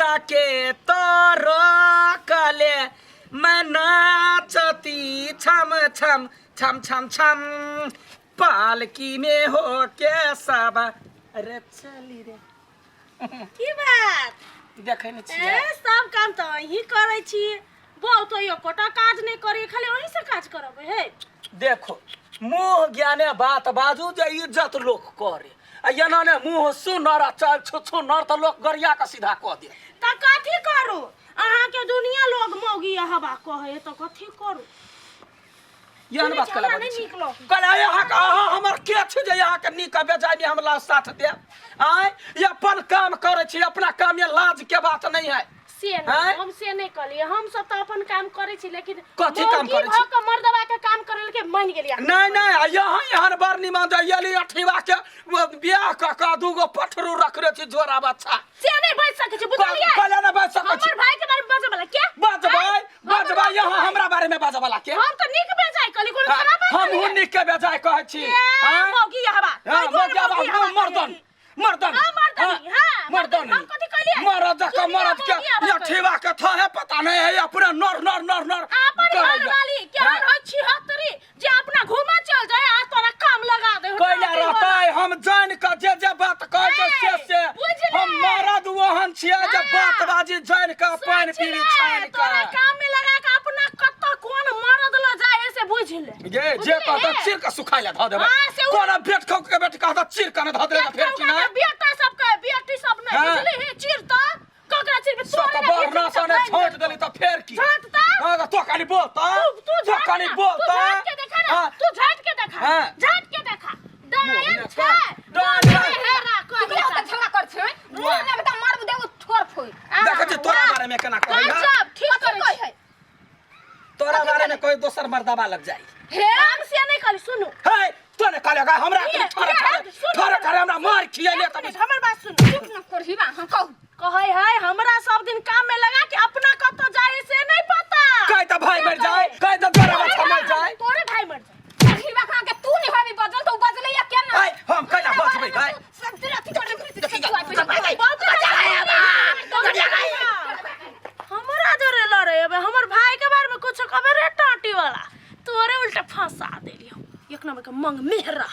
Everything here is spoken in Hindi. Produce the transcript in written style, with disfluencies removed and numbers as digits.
सके तो रोकले मैं नाचती छम छम छम छम छम पालकी में हो के सब अरे चली रे की बात देखे न छियै सब काम तो ही करे छी बहुत तो यो कोटा काज नहीं करे खाली वही से काज करब हे देखो मुंह ज्ञाने बात बाजू जे इज्जत लोग करे आ एना ने मुंह सुनर आ चल छुनर त लोग गरिया के सीधा कह दे त कथी करू अहाँ के दुनिया लोग मौगी हवा कहे त कथी करू यहन बात कला नहीं निकलो कला यहाँ का हमर के छ जे यहाँ के निक बेजाय में हमला साथ दे आय ये अपन काम करे छी अपना काम में लाज के बात नहीं है से नहीं हम से नहीं कलिए हम सब तो अपन काम करे छी लेकिन कथी काम करे छी के मर्दवा के काम करे के मान गेलिया नहीं नहीं यहाँ यहाँ बार निमान जाइली अठीवा के बियाह का दूगो पठरू रख रे छी जोरा बच्चा से नहीं बैठ सके छी बुझलिए कला ना बैठ सके छी हमर भाई के बारे में बाजे वाला क्या बजबै यहाँ हमरा बारे में बाजे वाला के हम तो निक बेजाय कली कोन खराब है हम हूं निक के बेजाय कहै छी हां मौगी हवा मर्दन मर्दन मर्दन हम कथी कलिए मर्द के या ठेवा के था है पता नहीं है अपना नर नर नर नर अपन घर वाली क्या है छिहत्तरी जे अपना घूमा चल जाए आ तोरा काम लगा दे कोइला रहता है हम जान के जे बात कह से हम मर्द वहन छिया जे बात बाजी जान के पानी पीरी छान के तोरा काम में लगा के अपना कत्ता कोन मर्द ल जाए से बुझ ले जे कहता चिर के सुखाइला ध देबे कोन बेट खौ के बेट कहता चिर के ध देबे फेर कि ना बेटा सब के बेटी सब नहीं बुझली हे चिर त ककरा चिर पे सब बरना सने छोड़ देली त फेर की छोड़ त हां तो खाली बोल त तू खाली बोल त तू झट के देखा झट के देखा डायन छै डायन हेरा को तो झगड़ा कर छै मोर में त मार देबो ठोर फोई देख जे तोरा बारे में केना कहै सब ठीक करे है तोरा बारे में कोई दोसर मर्दबा लग जाई हे हम से नहीं कली सुनु हे तोने कहलेगा हमरा थोड़ा करे हमरा मार खियाले त हमर बात सुन चुप न करही बा हम कहै है हमरा सब दिन काम में लगा के अपना कतो जाए से नहीं पता कह त भाई मर जाए कह त तोरा बच्चा मर जाए तोरे भाई मर जाए करही बा खा के तू नहीं होबी बजल तो बजले या केना हाय हम कहला बचबै भाई सब तेरा हमरा जोरे लड़े हमर भाई के बारे में कुछ खबर है टाटी वाला तोरे उल्टा फंसा देलियो एक नंबर के मंग मेहरा